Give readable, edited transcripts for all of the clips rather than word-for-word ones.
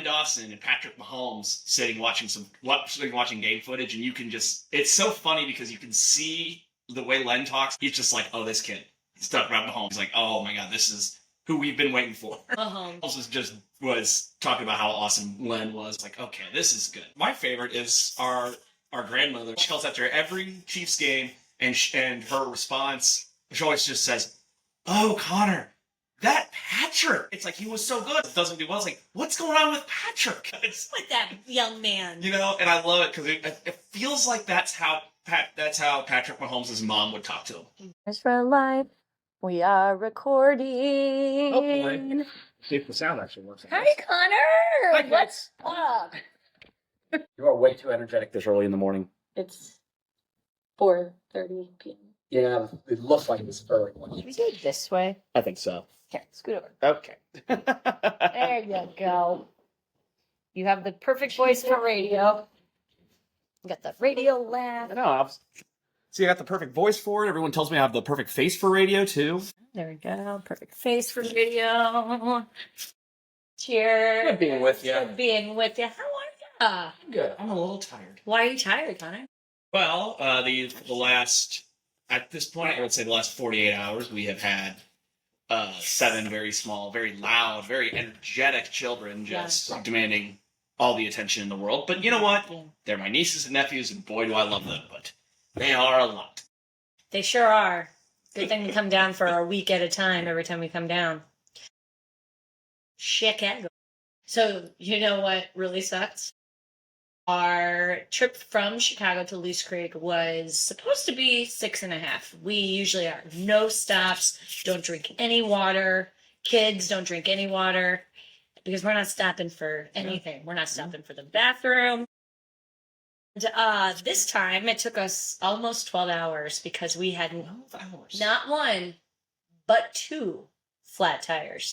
Dawson and Patrick Mahomes sitting watching game footage, and you can it's so funny because you can see the way Len talks. He's just like, oh, this kid. He's talking about Mahomes. He's like, oh my God, this is who we've been waiting for. Mahomes was talking about how awesome Len was. Like, okay, this is good. My favorite is our grandmother. She calls after every Chiefs game, and her response, she always just says, oh, Connor, that Patrick. It's like, he was so good. It doesn't do well. It's like, what's going on with Patrick? It's with that young man. You know, and I love it because it feels like that's how Patrick Mahomes' mom would talk to him. As for life, we are recording. Hopefully. See if the sound actually works. Hi, Connor. Hi, What's up? You are way too energetic this early in the morning. It's 4:30 p.m. Yeah, it looks like it's early. Should we do it this way? I think so. Here, scoot over. Okay. There you go. You have the perfect voice for radio. You got the radio laugh. I know. See, I got the perfect voice for it. Everyone tells me I have the perfect face for radio, too. There we go. Perfect face for radio. Cheers. Good being with you. Good being with you. How are you? Good. I'm a little tired. Why are you tired, Connor? Well, the last, at this point, I would say the last 48 hours, we have had 7 very small, very loud, very energetic children just demanding all the attention in the world. But you know what? Yeah. They're my nieces and nephews, and boy, do I love them. But they are a lot. They sure are. Good thing to come down for a week at a time every time we come down. Chicago. So, you know what really sucks? Our trip from Chicago to Loose Creek was supposed to be 6.5. We usually are. No stops. Don't drink any water. Kids don't drink any water. Because we're not stopping for anything. We're not stopping for the bathroom. And, this time, it took us almost 12 hours because we had not one, but 2 flat tires.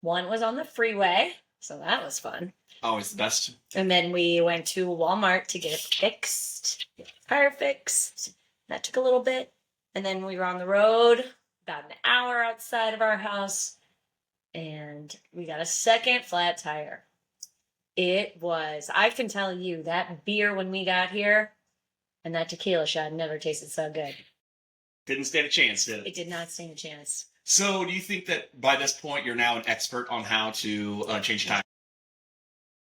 One was on the freeway, so that was fun. Always the best. And then we went to Walmart to get it fixed, get the tire fixed. That took a little bit. And then we were on the road about an hour outside of our house, and we got a second flat tire. I can tell you, that beer when we got here and that tequila shot never tasted so good. Didn't stand a chance, did it? It did not stand a chance. So do you think that by this point you're now an expert on how to change tires?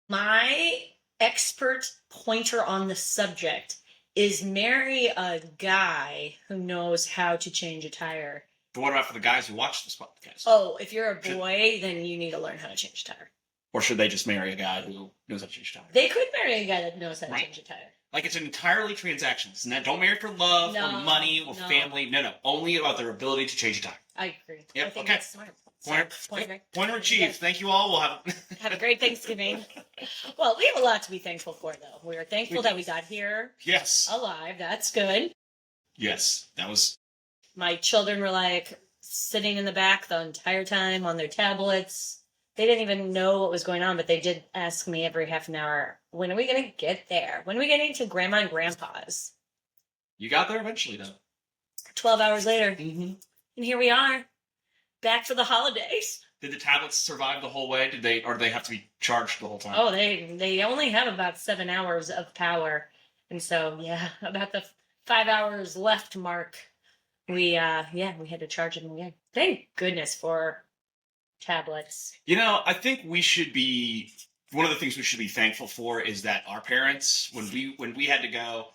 My expert pointer on the subject is marry a guy who knows how to change a tire. But what about for the guys who watch this podcast? Oh, if you're a boy, then you need to learn how to change a tire. Or should they just marry a guy who knows how to change a tire? They could marry a guy that knows how to change a tire. Like, it's entirely transactions. Don't marry for love or money or family. No. Only about their ability to change a tire. I agree. Yep. I think that's smart. Pointer achieved. Thank you all. We'll have a great Thanksgiving. Well, we have a lot to be thankful for, though. We're thankful that we got here. Yes. Alive. That's good. Yes. That was... My children were, like, sitting in the back the entire time on their tablets. They didn't even know what was going on, but they did ask me every half an hour, when are we going to get there? When are we getting to Grandma and Grandpa's? You got there eventually, though. 12 hours later. Mm-hmm. And here we are, back for the holidays. Did the tablets survive the whole way? Or did they have to be charged the whole time? Oh, they only have about 7 hours of power. And so, yeah, about the 5 hours left mark, we had to charge them again. Thank goodness for tablets. You know, I think one of the things we should be thankful for is that our parents, when we had to go,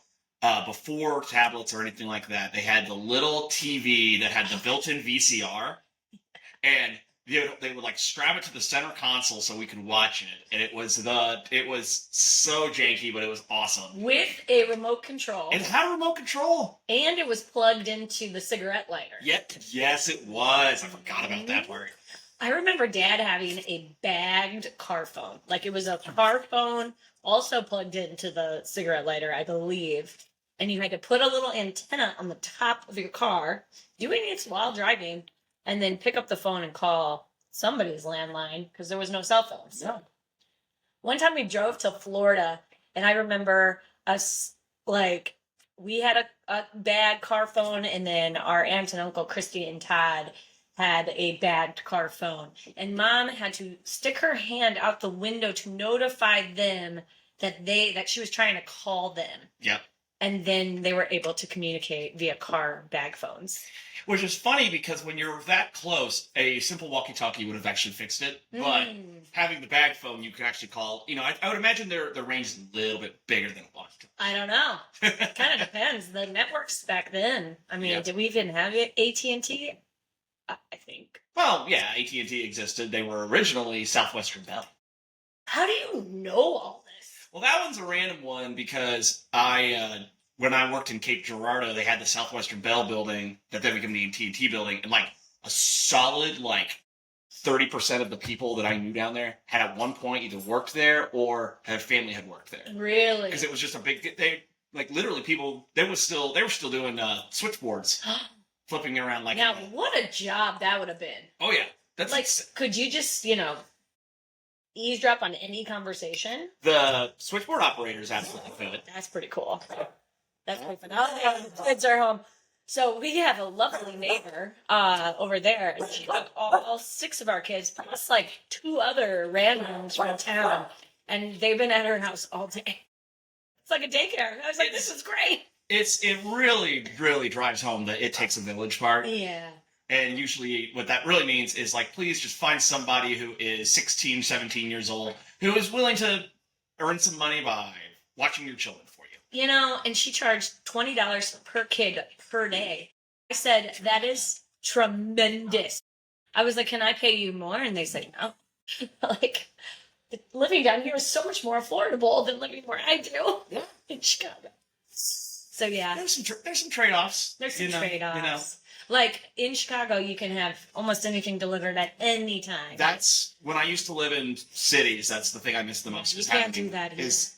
before tablets or anything like that, they had the little TV that had the built-in VCR, and they would like strap it to the center console so we could watch it, and it was so janky, but it was awesome. With a remote control. It had a remote control, and it was plugged into the cigarette lighter. Yes, it was. I forgot about that part. I remember Dad having a bagged car phone. Like, it was a car phone, also plugged into the cigarette lighter, I believe. And you had to put a little antenna on the top of your car, doing it while driving, and then pick up the phone and call somebody's landline, because there was no cell phones. No. One time we drove to Florida, and I remember us, like, we had a bad car phone, and then our aunt and uncle, Christy and Todd, had a bagged car phone, and Mom had to stick her hand out the window to notify them that she was trying to call them. Yep. And then they were able to communicate via car bag phones. Which is funny because when you're that close, a simple walkie-talkie would have actually fixed it. But having the bag phone, you can actually call. I would imagine their range is a little bit bigger than a walkie-talkie. I don't know. It kind of depends. The networks back then. I mean, did we even have AT&T? I think. Well, yeah, AT&T existed. They were originally Southwestern Bell. How do you know all this? Well, that one's a random one because when I worked in Cape Girardeau, they had the Southwestern Bell building that then became the AT&T building, and a solid 30% of the people that I knew down there had at one point either worked there or their family had worked there. Really? Because it was just a big. They literally people. They were still doing switchboards, flipping around like. Now, what a job that would have been. Oh yeah, that's could you just eavesdrop on any conversation? The switchboard operators absolutely could. That's pretty cool. That's pretty fun. Oh, the kids are home. So we have a lovely neighbor over there. And she took all 6 of our kids, plus 2 other randoms from town. And they've been at her house all day. It's like a daycare. I was like, this is great. It really, really drives home that it takes a village part. Yeah. And usually what that really means is please just find somebody who is 16, 17 years old who is willing to earn some money by watching your children for you. And she charged $20 per kid per day. I said, that is tremendous. I was like, can I pay you more? And they said, no. Living down here is so much more affordable than living where I do in Chicago. So, yeah. There's some trade-offs. There's some trade-offs. In Chicago, you can have almost anything delivered at any time. That's when I used to live in cities. That's the thing I miss the most. You can't do that here. It's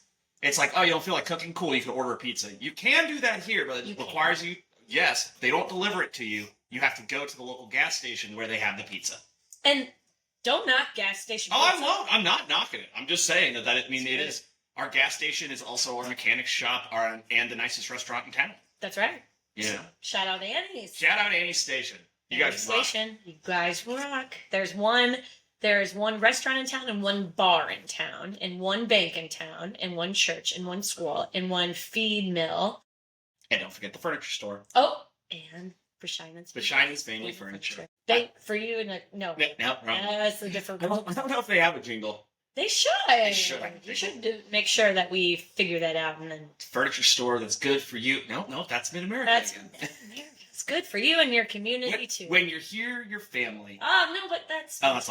you don't feel like cooking? Cool, you can order a pizza. You can do that here, but it requires you. Yes, they don't deliver it to you. You have to go to the local gas station where they have the pizza. And don't knock gas station pizza. Oh, I'm not knocking it. I'm just saying that it is. Our gas station is also our mechanic shop and the nicest restaurant in town. That's right. Yeah. Shout out Annie's. Shout out Annie's Station. You guys rock. You guys rock. There's one restaurant in town and one bar in town and one bank in town and one church and one school and one feed mill. And don't forget the furniture store. Oh, and Bashinan's Family Furniture. For you, no. No, wrong. That's a different one. I don't know if they have a jingle. They should. You should make sure that we figure that out and then. Furniture store that's good for you. No, that's Mid-America. That's Mid-America. It's good for you and your community too. When you're here, your family. Oh no, but that's all. That's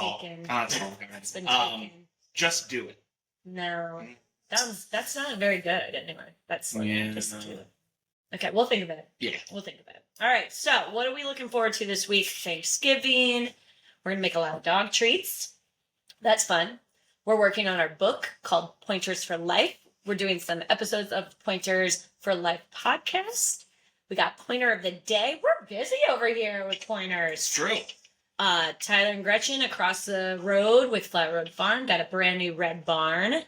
all. That's been taken. Just do it. No, that's not very good anyway. Just do it. Okay, we'll think about it. Yeah, we'll think about it. All right. So, what are we looking forward to this week? Thanksgiving. We're gonna make a lot of dog treats. That's fun. We're working on our book called Pointers for Life. We're doing some episodes of Pointers for Life podcast. We got Pointer of the Day. We're busy over here with pointers. It's true. Tyler and Gretchen across the road with Flat Road Farm got a brand new red barn.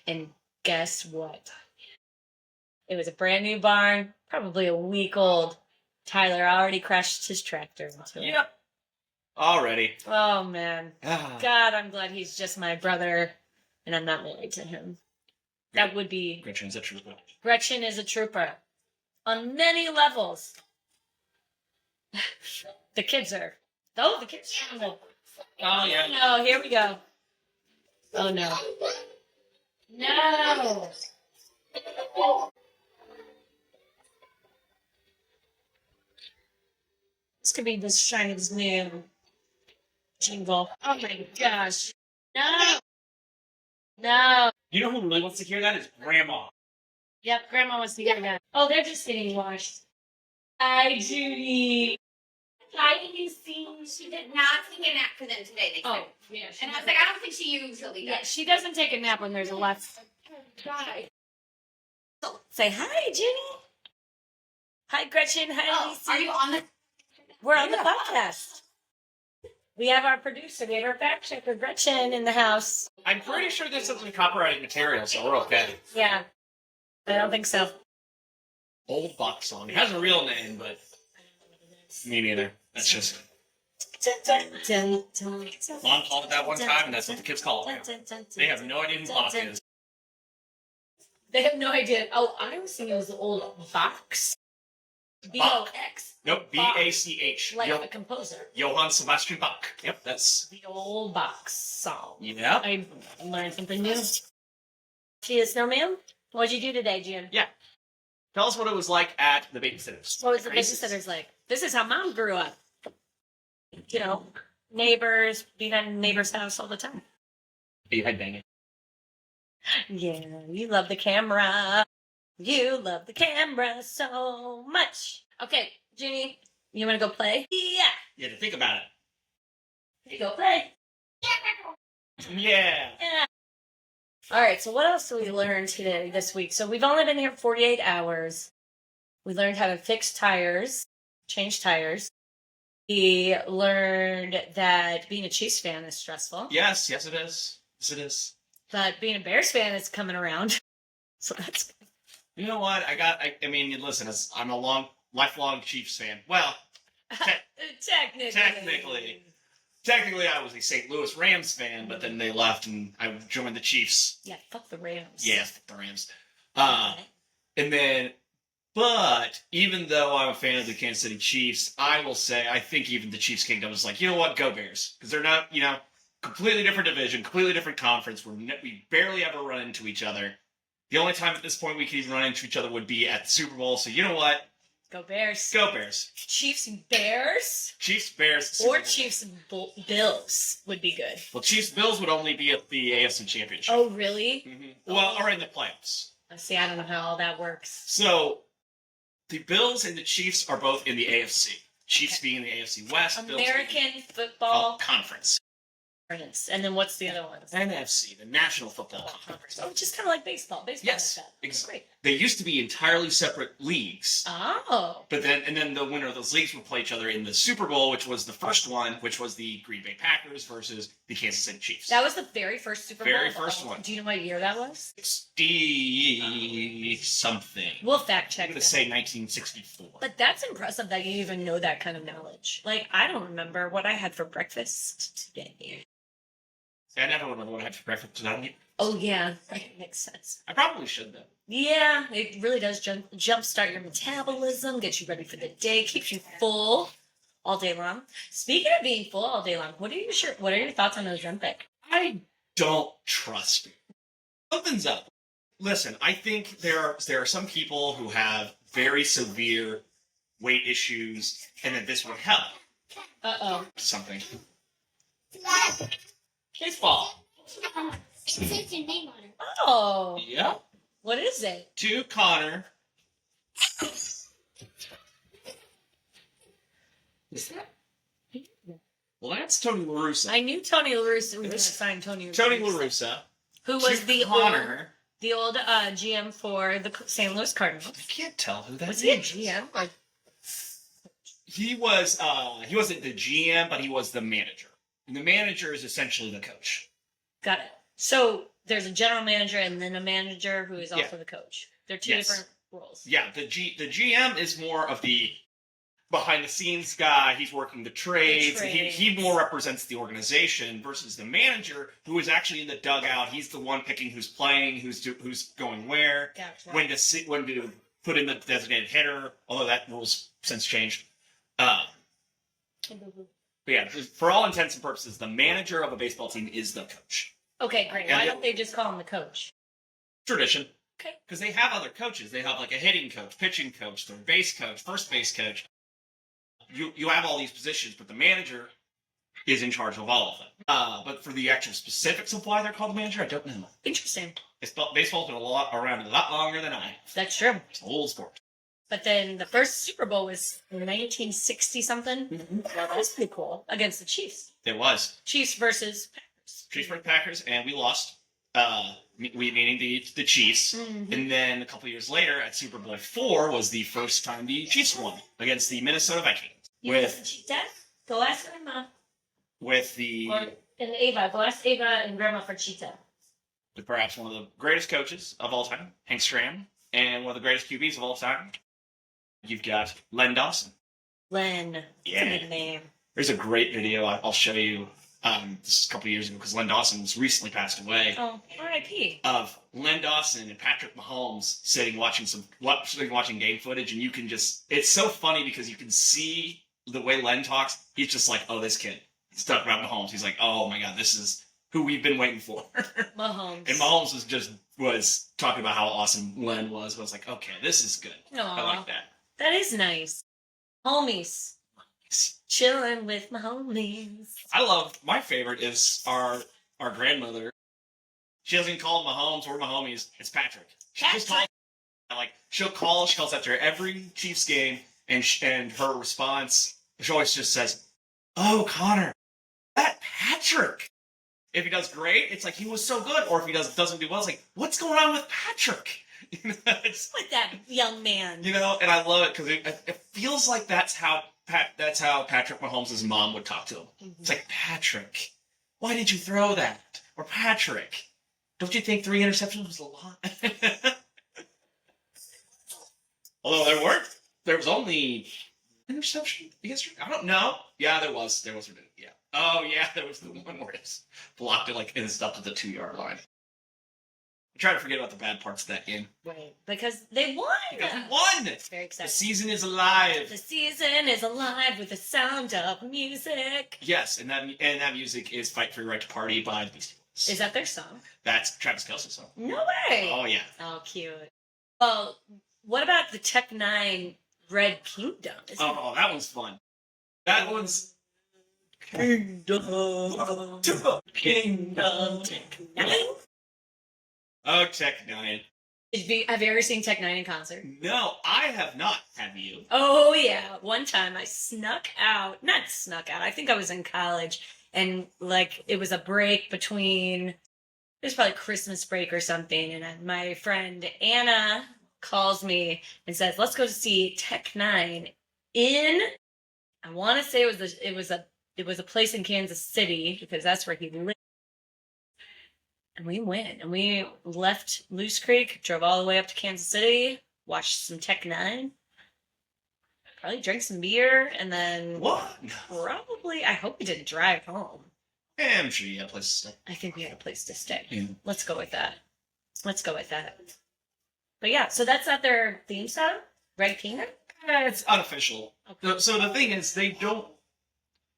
And guess what? It was a brand new barn, probably a week old. Tyler already crashed his tractor into it. Yep. Already. Oh, man. God, I'm glad he's just my brother and I'm not married to him. That would be... Gretchen's a trooper. Gretchen is a trooper. On many levels. The kids are... Oh, the kids are... Oh, yeah. No, here we go. Oh, no. No! This could be this Shiny's new jingle. Oh my gosh. No! No! You know who really wants to hear that is Grandma. Yep, Grandma wants to hear that. Oh, they're just getting washed. Hi, Judy. Hi, Lucy. She did not take a nap for them today. They said. Yeah. And I was like, I don't think she usually does. Yeah, she doesn't take a nap when there's a left. Say hi, Judy. Hi, Gretchen. Hi, Lucy. Are you on the... We're on the podcast. We have our producer, we have our fact checker, Gretchen, in the house. I'm pretty sure this isn't copyrighted material, so we're okay. Yeah. I don't think so. Old Buck song. It has a real name, but me neither. That's just... Mom called it that one time, and that's what the kids call it now. They have no idea who Bach is. They have no idea. Oh, I was thinking it was the old Box. B-O-X. Nope, B-A-C-H. Like the composer. Johann Sebastian Bach. Yep, that's... The old Box song. Yeah. I learned something new. She is snowman? What'd you do today, June? Yeah. Tell us what it was like at the babysitters. What was the babysitters like? This is how Mom grew up. You know, neighbors, being at a neighbor's house all the time. You headbanging. Yeah, you love the camera. You love the camera so much. Okay, Junie, you want to go play? Yeah. You had to think about it. You go play. Yeah. Yeah. All right, so what else did we learn this week? So we've only been here 48 hours. We learned how to fix tires, change tires. We learned that being a Chiefs fan is stressful. Yes, it is. Yes, it is. But being a Bears fan is coming around. So that's good. You know what? I mean, listen, I'm a lifelong Chiefs fan. Well, technically, I was a St. Louis Rams fan, but then they left and I joined the Chiefs. Yeah, fuck the Rams. Yeah, fuck the Rams. But even though I'm a fan of the Kansas City Chiefs, I will say I think even the Chiefs Kingdom is like, you know what, go Bears. Because they're not, completely different division, completely different conference. We barely ever run into each other. The only time at this point we could even run into each other would be at the Super Bowl. So you know what? Go Bears. Go Bears. Chiefs Bears? Chiefs Bears. Super Bowl. Chiefs Bills would be good. Well, Chiefs Bills would only be at the AFC Championship. Oh, really? Mm-hmm. Well, or in the playoffs. See, I don't know how all that works. So the Bills and the Chiefs are both in the AFC. Chiefs being in the AFC West. American Football Conference. And then what's the other one? NFC, the National Football Conference. Oh, just kind of like baseball. Yes, like that. Exactly. Great. They used to be entirely separate leagues. Oh. But then the winner of those leagues would play each other in the Super Bowl, which was the first one, which was the Green Bay Packers versus the Kansas City Chiefs. That was the very first Super Bowl? Very first one. Do you know what year that was? 60 something. We'll fact check. I'm going to say 1964. But that's impressive that you even know that kind of knowledge. Like, I don't remember what I had for breakfast today. I never remember what I had for breakfast tonight. Oh, yeah. That makes sense. I probably should, though. Yeah, it really does jumpstart your metabolism, get you ready for the day, keeps you full all day long. Speaking of being full all day long, what are your thoughts on Ozempic? I don't trust it. Something's up. Listen, I think there are some people who have very severe weight issues, and that this would help. Uh-oh. Something. Baseball. It says your name on it. Oh. Yeah. What is it? To Connor. Is that? Well, that's Tony La Russa. I knew Tony La Russa was going to sign Tony La Russa. Tony La Russa. Who was to the Connor. old GM for the St. Louis Cardinals. I can't tell who that Was is. he a GM? Like, He wasn't the GM, but he was the manager. And the manager is essentially the coach. got it. So there's a general manager and then a manager who is also Yeah. the coach. They're two different roles. Yeah, the GM is more of the behind the scenes guy. He's working the trades. He more represents the organization versus the manager, who is actually in the dugout. He's the one picking who's playing, who's going where, Gotcha. when to put in the designated hitter. Although that rule's since changed. But yeah, for all intents and purposes, the manager of a baseball team is the coach. Okay, great. Why don't they just call him the coach? Tradition. Okay. Because they have other coaches. They have like a hitting coach, pitching coach, third base coach, first base coach. You have all these positions, but the manager is in charge of all of them. But for the actual specifics of why they're called the manager, I don't know. Interesting. Baseball's been around a lot longer than I have. That's true. It's an old sport. But then the first Super Bowl was 1960-something. Mm-hmm. Well, that was pretty cool. Against the Chiefs. It was. Chiefs versus Packers. Chiefs versus Packers, and we lost. Meaning the Chiefs. Mm-hmm. And then a couple years later, at Super Bowl IV, was the first time the Chiefs won against the Minnesota Vikings. You listen, Cheetah? Go ask Grandma. With the... And Ava. Go ask Ava and Grandma for Cheetah. With perhaps one of the greatest coaches of all time, Hank Stram, and one of the greatest QBs of all time. You've got Len Dawson. Len. Yeah. That's a good name. There's a great video I'll show you. This is a couple of years ago because Len Dawson was recently passed away. Oh, R.I.P. Of Len Dawson and Patrick Mahomes sitting watching game footage, and you can just—it's so funny because you can see the way Len talks. He's just like, "Oh, this kid." He's talking about Mahomes. He's like, "Oh my God, this is who we've been waiting for." Mahomes. And Mahomes was talking about how awesome Len was. I was like, "Okay, this is good. Aw. I like that." That is nice. Homies. Chilling with my homies. I love, my favorite is our grandmother. She doesn't call them Mahomes or my homies. It's Patrick. She just calls, she calls after every Chiefs game, and her response, she always just says, "Oh, Connor, that Patrick." If he does great, it's like, he was so good. Or if he doesn't do well, it's like, what's going on with Patrick? With that young man. And I love it because it feels like that's how Patrick Mahomes' mom would talk to him. Mm-hmm. It's like, Patrick, why did you throw that? Or Patrick, don't you think 3 interceptions was a lot? Although there was only interception yesterday. I don't know. Yeah, there was. Yeah. Oh yeah, there was the one where it blocked it and stopped at the 2-yard line. I try to forget about the bad parts of that game. Right, because they won. Because we won! It's very exciting. The season is alive. The season is alive with the sound of music. Yes, and that music is "Fight for Your Right to Party" by the Beastie Boys. Is that their song? That's Travis Kelce's song. No way. Oh yeah. Oh, cute. Well, what about the Tech Nine Red Kingdom? Oh, that one's fun. That one's Kingdom. Tech Nine. Oh, Tech Nine. Have you ever seen Tech Nine in concert? No, I have not. Have you? Oh yeah. One time I not snuck out. I think I was in college, and it was a break between. It was probably Christmas break or something, and my friend Anna calls me and says, "Let's go see Tech Nine in." I want to say it was a place in Kansas City because that's where he lived. And we went, and we left Loose Creek, drove all the way up to Kansas City, watched some Tech Nine, probably drank some beer, and then What? probably, I hope we didn't drive home. Yeah, I'm sure you had a place to stay. I think we had a place to stay. Yeah. Let's go with that. But yeah, so that's not their theme song, Red Kingdom? It's unofficial. Okay. So the thing is,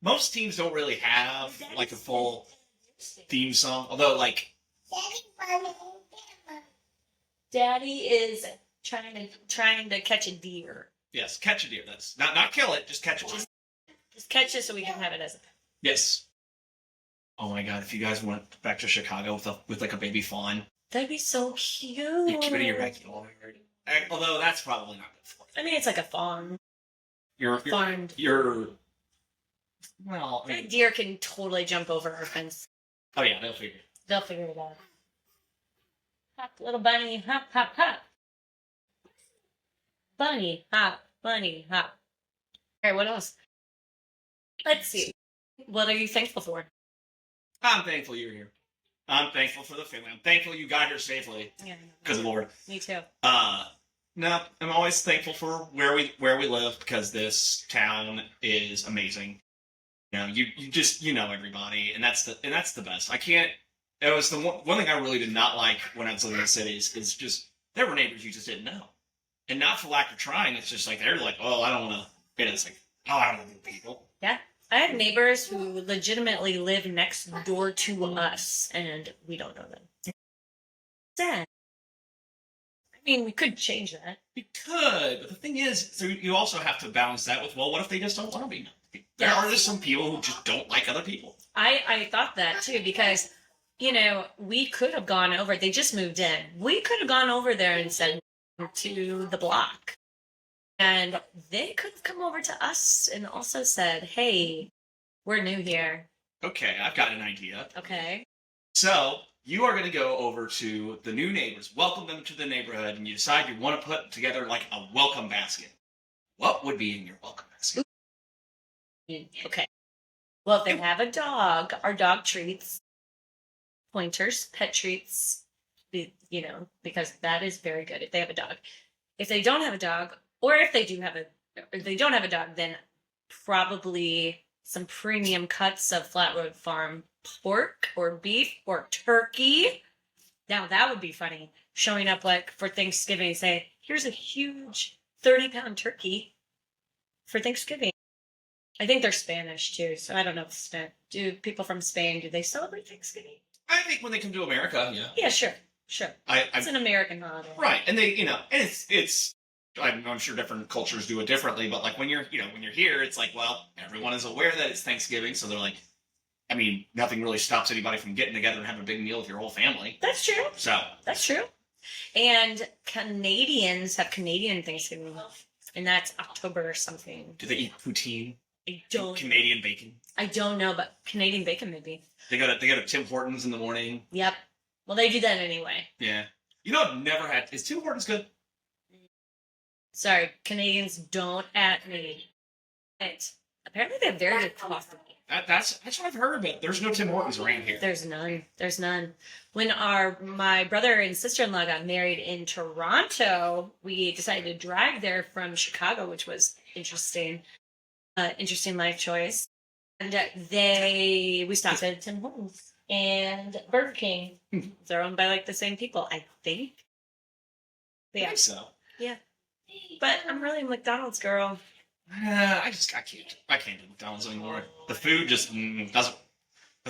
most teams don't really have a full theme song. Although Daddy is trying to catch a deer. yes, catch a deer. That's not kill it, just catch it. Just catch it so we can have it as a pet. Yes. Oh my God! If you guys went back to Chicago with a baby fawn, That'd be so cute. you'd keep it in your backyard. Although that's probably not good for I mean, it's like a fawn. you. Farmed. Well, I That mean, deer can totally jump over our fence. oh yeah, they'll figure. They'll figure it out. Hop, little bunny, hop, hop, hop. Bunny, hop, bunny, hop. All right, what else? Let's see. What are you thankful for? I'm thankful you're here. I'm thankful for the family. I'm thankful you got here safely. Yeah. Good Lord. Me too. No, I'm always thankful for where we live because this town is amazing. You just everybody, and that's the best. I can't. It was the one thing I really did not like when I was living in the cities is just there were neighbors you just didn't know, and not for lack of trying. It's just they're like, oh, I don't want to. It's like, oh, I don't know people. Yeah. I have neighbors who legitimately live next door to us, and we don't know them. Sad. I mean, we could change that. You could, but the thing is, so you also have to balance that with, well, what if they just don't want to be? There are just some people who just don't like other people. I thought that too because, we could have gone over. They just moved in. We could have gone over there and said to the block. And they could have come over to us and also said, hey, we're new here. Okay, I've got an idea. Okay. So you are going to go over to the new neighbors, welcome them to the neighborhood, and you decide you want to put together a welcome basket. What would be in your welcome basket? Okay. Well, if they have a dog, our dog treats, pointers, pet treats, because that is very good if they have a dog. If they don't have a dog, or if they don't have a dog, then probably some premium cuts of Flatwood Farm pork or beef or turkey. Now that would be funny. Showing up like for Thanksgiving, say, here's a huge 30-pound turkey for Thanksgiving. I think they're Spanish too, so I don't know if do people from Spain, do they celebrate Thanksgiving? I think when they come to America, yeah. Yeah, sure. It's an American holiday. Right, and they, and it's. I'm sure different cultures do it differently, but like when you're here, it's like, well, everyone is aware that it's Thanksgiving, so they're like, I mean, nothing really stops anybody from getting together and having a big meal with your whole family. That's true. So that's true. And Canadians have Canadian Thanksgiving, and that's October or something. Do they eat poutine? I don't. Canadian bacon. I don't know, but Canadian bacon maybe. They go to Tim Hortons in the morning. Yep. Well, they do that anyway. Yeah. You know, I've never had. Is Tim Hortons good? Sorry, Canadians don't at me. Apparently, they have very good coffee. That's what I've heard, but there's no Tim Hortons around here. There's none. When my brother and sister-in-law got married in Toronto, we decided to drive there from Chicago, which was interesting life choice. And we stopped at Tim Hortons and Burger King. They're owned by like the same people, I think. I think so. Yeah. But I'm really a McDonald's girl. I can't do McDonald's anymore. The food just doesn't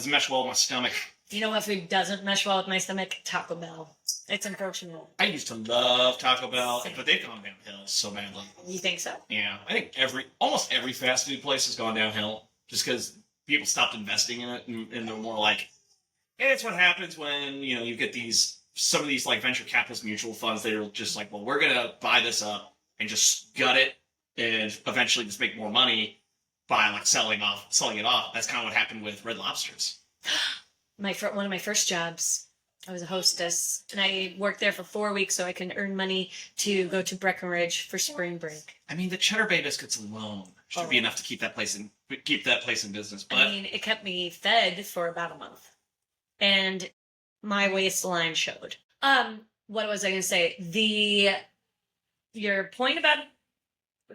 mesh well with my stomach. You know what food doesn't mesh well with my stomach? Taco Bell. It's unfortunate. I used to love Taco Bell, but they've gone downhill so badly. You think so? Yeah, I think almost every fast food place has gone downhill just because people stopped investing in it, and they're more like, and it's what happens when you get some of these like venture capitalist mutual funds that are just like, well, we're gonna buy this up and just gut it and eventually just make more money by like selling it off. That's kind of what happened with Red Lobsters. One of my first jobs, I was a hostess, and I worked there for 4 weeks so I can earn money to go to Breckenridge for spring break. I mean, the Cheddar Bay biscuits alone should be enough to keep that place in business. But I mean, it kept me fed for about a month, and my waistline showed. What was I going to say? Your point about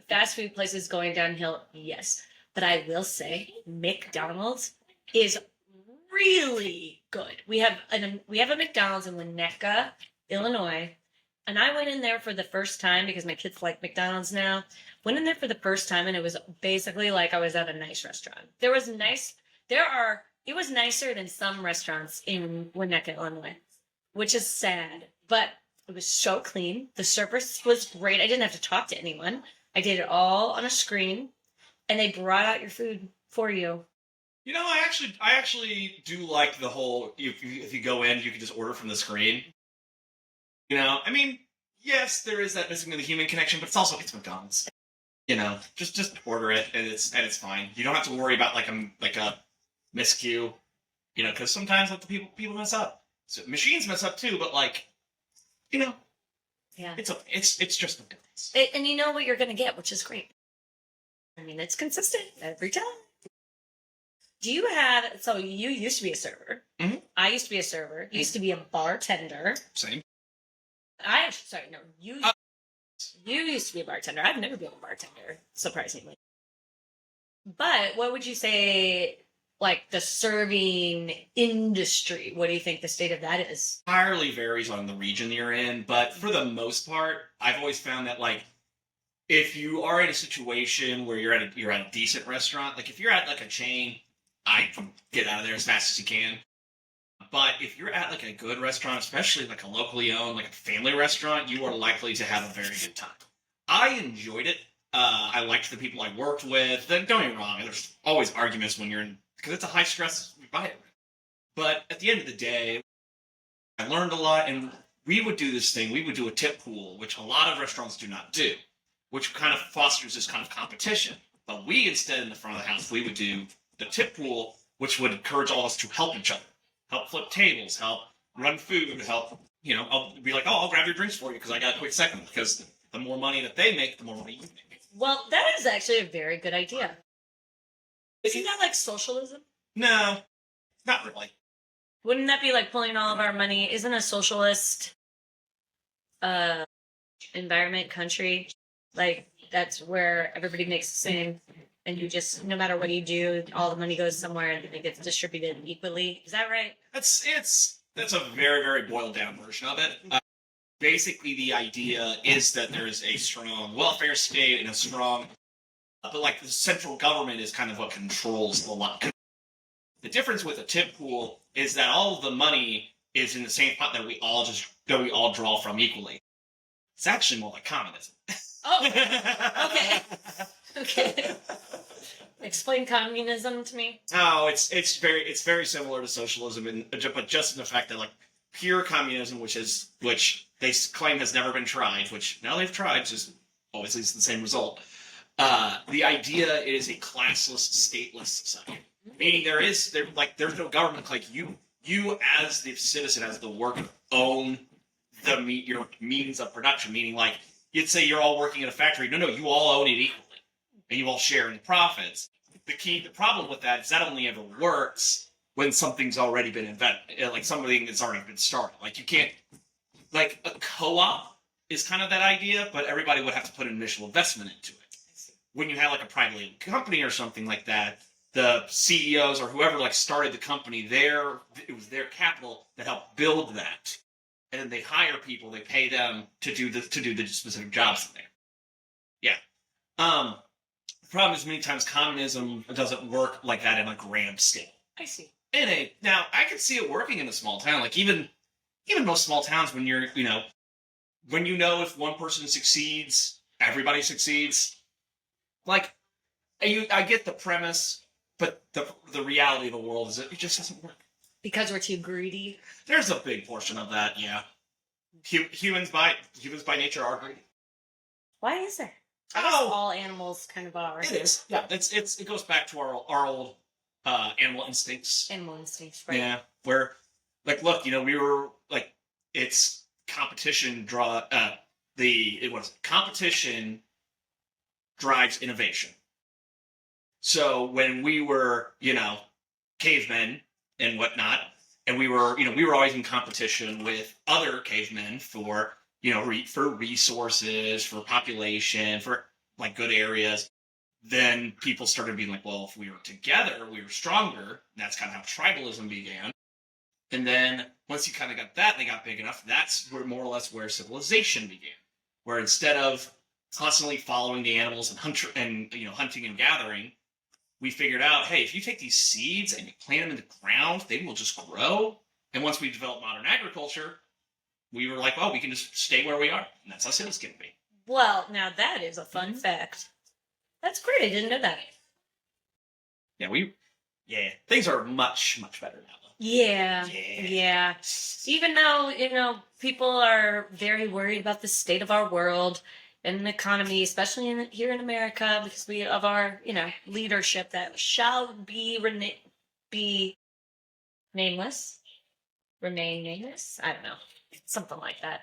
fast food places going downhill, yes. But I will say McDonald's is really good. We have a McDonald's in Winnetka, Illinois, and I went in there for the first time because my kids like McDonald's now. Went in there for the first time, and it was basically like I was at a nice restaurant. It was nicer than some restaurants in Winnetka, Illinois, which is sad, but it was so clean. The service was great. I didn't have to talk to anyone. I did it all on a screen, and they brought out your food for you. I actually do like the whole, if you go in, you can just order from the screen. I mean, yes, there is that missing of the human connection, but it's McDonald's. Just order it, and it's fine. You don't have to worry about like a miscue, because sometimes like the people mess up. So machines mess up too, but yeah, it's just McDonald's. And you know what you're gonna get, which is great. I mean, it's consistent every time. So you used to be a server. Mm-hmm. I used to be a server. You used to be a bartender. Same. You used to be a bartender. I've never been a bartender, surprisingly. But what would you say, like the serving industry? What do you think the state of that is? Entirely varies on the region you're in, but for the most part, I've always found that if you are in a situation where you're at a decent restaurant, like if you're at like a chain, I can get out of there as fast as you can. But if you're at like a good restaurant, especially like a locally owned, like a family restaurant, you are likely to have a very good time. I enjoyed it. I liked the people I worked with. Don't get me wrong, there's always arguments because it's a high stress environment. But at the end of the day, I learned a lot, and we would do this thing. We would do a tip pool, which a lot of restaurants do not do, which kind of fosters this kind of competition. But we, instead, in the front of the house, we would do the tip pool, which would encourage all of us to help each other. Help flip tables, help run food, help, I'll be like, I'll grab your drinks for you because I got a quick second. Because the more money that they make, the more money you make. Well, that is actually a very good idea. Isn't that like socialism? No, not really. Wouldn't that be like pulling all of our money? Isn't a socialist environment country like that's where everybody makes the same and you just, no matter what you do, all the money goes somewhere and it gets distributed equally. Is that right? That's a very, very boiled down version of it. Basically, the idea is that there is a strong welfare state and a strong, but like the central government is kind of what controls the lot. The difference with a tip pool is that all of the money is in the same pot that we all draw from equally. It's actually more like communism. Oh, okay. Okay. Explain communism to me. Oh, it's very similar to socialism, but just in the fact that like pure communism, which they claim has never been tried, which now they've tried, just always leads to the same result. The idea is a classless, stateless society, meaning there's no government. Like you as the citizen, as the worker, own your means of production. Meaning, like you'd say you're all working in a factory. No, you all own it equally, and you all share in the profits. The problem with that is that only ever works when something's already been invented, like something that's already been started. Like you can't, like a co-op is kind of that idea, but everybody would have to put an initial investment into it. When you have like a privately owned company or something like that, the CEOs or whoever like started the company, it was their capital that helped build that, and then they hire people, they pay them to do the specific jobs in there. Yeah. The problem is many times communism doesn't work like that in a grand scale. I see. Now I could see it working in a small town, like even most small towns, when if one person succeeds, everybody succeeds. Like, I get the premise, but the reality of the world is that it just doesn't work. Because we're too greedy. There's a big portion of that, yeah. Humans by nature are greedy. Why is there? I guess all animals kind of are. It is. Yeah, it goes back to our old animal instincts. Animal instincts, right? Yeah, where like look, we were like it's competition competition drives innovation. So when we were, cavemen and whatnot, and we were always in competition with other cavemen for, for resources, for population, for like good areas, then people started being like, well, if we were together, we were stronger. And that's kind of how tribalism began. And then once you kind of got that, and they got big enough, that's more or less where civilization began. Where instead of constantly following the animals and hunting and gathering, we figured out, hey, if you take these seeds and you plant them in the ground, they will just grow. And once we developed modern agriculture, we were like, well, we can just stay where we are. And that's how cities can be. Well, now that is a fun fact. That's great. I didn't know that. Yeah, things are much, much better now. Yeah. Even though, people are very worried about the state of our world and the economy, especially here in America, because of our, leadership that shall be nameless, remain nameless. I don't know, something like that.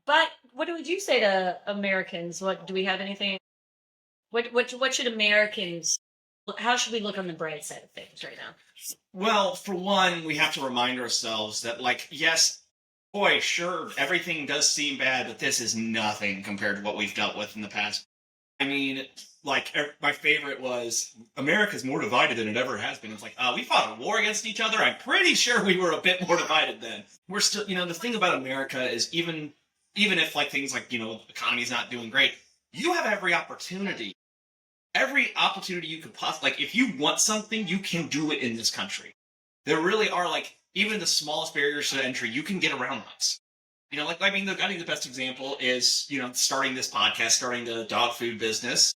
But what would you say to Americans? What do we have anything? What should Americans? How should we look on the bright side of things right now? Well, for one, we have to remind ourselves that, like, yes, boy, sure, everything does seem bad, but this is nothing compared to what we've dealt with in the past. I mean, like, my favorite was, America's more divided than it ever has been. It's like, we fought a war against each other. I'm pretty sure we were a bit more divided then. We're still, the thing about America is even if, like, things like, the economy's not doing great, you have every opportunity you could possibly, like, if you want something, you can do it in this country. There really are, like, even the smallest barriers to entry, you can get around those. I think the best example is, starting this podcast, starting the dog food business.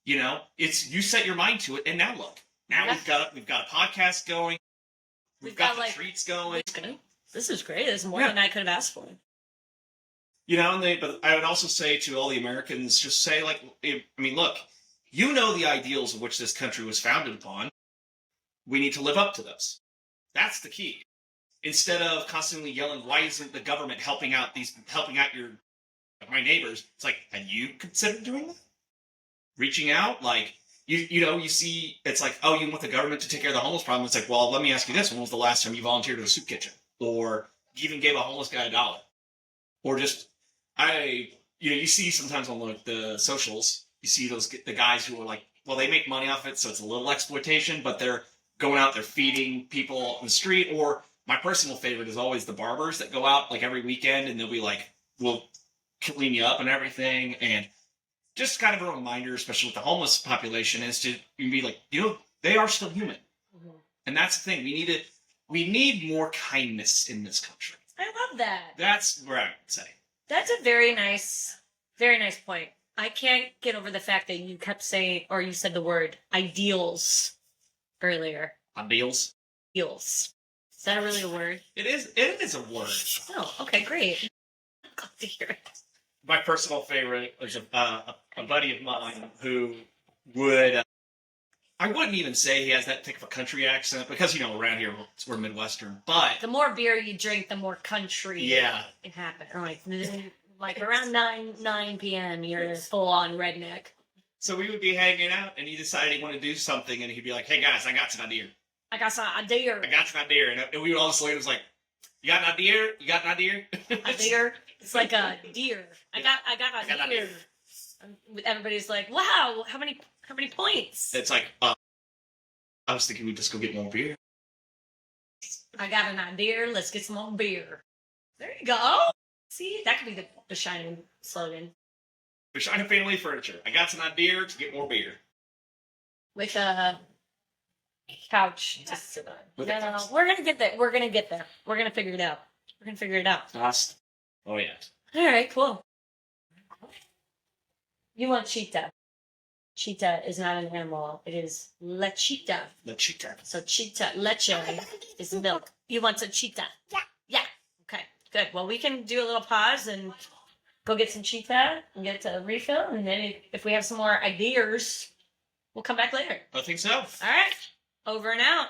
It's, you set your mind to it, and now look. Now we've got a podcast going. We've got the treats going. This is great. This is more than I could have asked for. But I would also say to all the Americans, just say, like, look, the ideals of which this country was founded upon. We need to live up to those. That's the key. Instead of constantly yelling, why isn't the government helping out my neighbors? It's like, have you considered doing that? Reaching out? Like, you see, it's like, oh, you want the government to take care of the homeless problem. It's like, well, let me ask you this. When was the last time you volunteered at a soup kitchen? Or even gave a homeless guy $1? Or just, you see sometimes on the socials, you see the guys who are like, well, they make money off it, so it's a little exploitation, but they're going out, they're feeding people on the street. Or my personal favorite is always the barbers that go out like every weekend, and they'll be like, we'll clean you up and everything. And just kind of a reminder, especially with the homeless population, is to be like, they are still human. Mm-hmm. And that's the thing. We need more kindness in this country. I love that. That's where I would say. That's a very nice point. I can't get over the fact that you kept saying, or you said the word ideals earlier. Ideals? Ideals. Is that really a word? It is. It is a word. Oh, okay, great. I'm glad to hear it. My personal favorite was a buddy of mine who would. I wouldn't even say he has that thick of a country accent because around here we're Midwestern. But the more beer you drink, the more country. Yeah. It happens. Like around 9 p.m., you're full on redneck. So we would be hanging out, and he decided he wanted to do something, and he'd be like, "Hey guys, I got an idea. I got an idea. And we would all just was like, "You got an idea? You got an idea?" A deer. It's like a deer. I got a deer. Everybody's like, "Wow, how many points?" It's like, I was thinking we'd just go get more beer. I got an idea. Let's get some more beer. There you go. See, that could be the Shining slogan. The Shining Family Furniture. I got an idea to get more beer. With a couch to sit on. No. We're gonna get there. We're gonna figure it out. Fast. Oh yeah. All right, cool. You want cheetah. Cheetah is not an animal. It is lechita. Lechita. So cheetah, leche is milk. You want some cheetah? Yeah. Okay, good. Well, we can do a little pause and go get some cheetah and get a refill. And then if we have some more ideas, we'll come back later. I think so. All right. Over and out.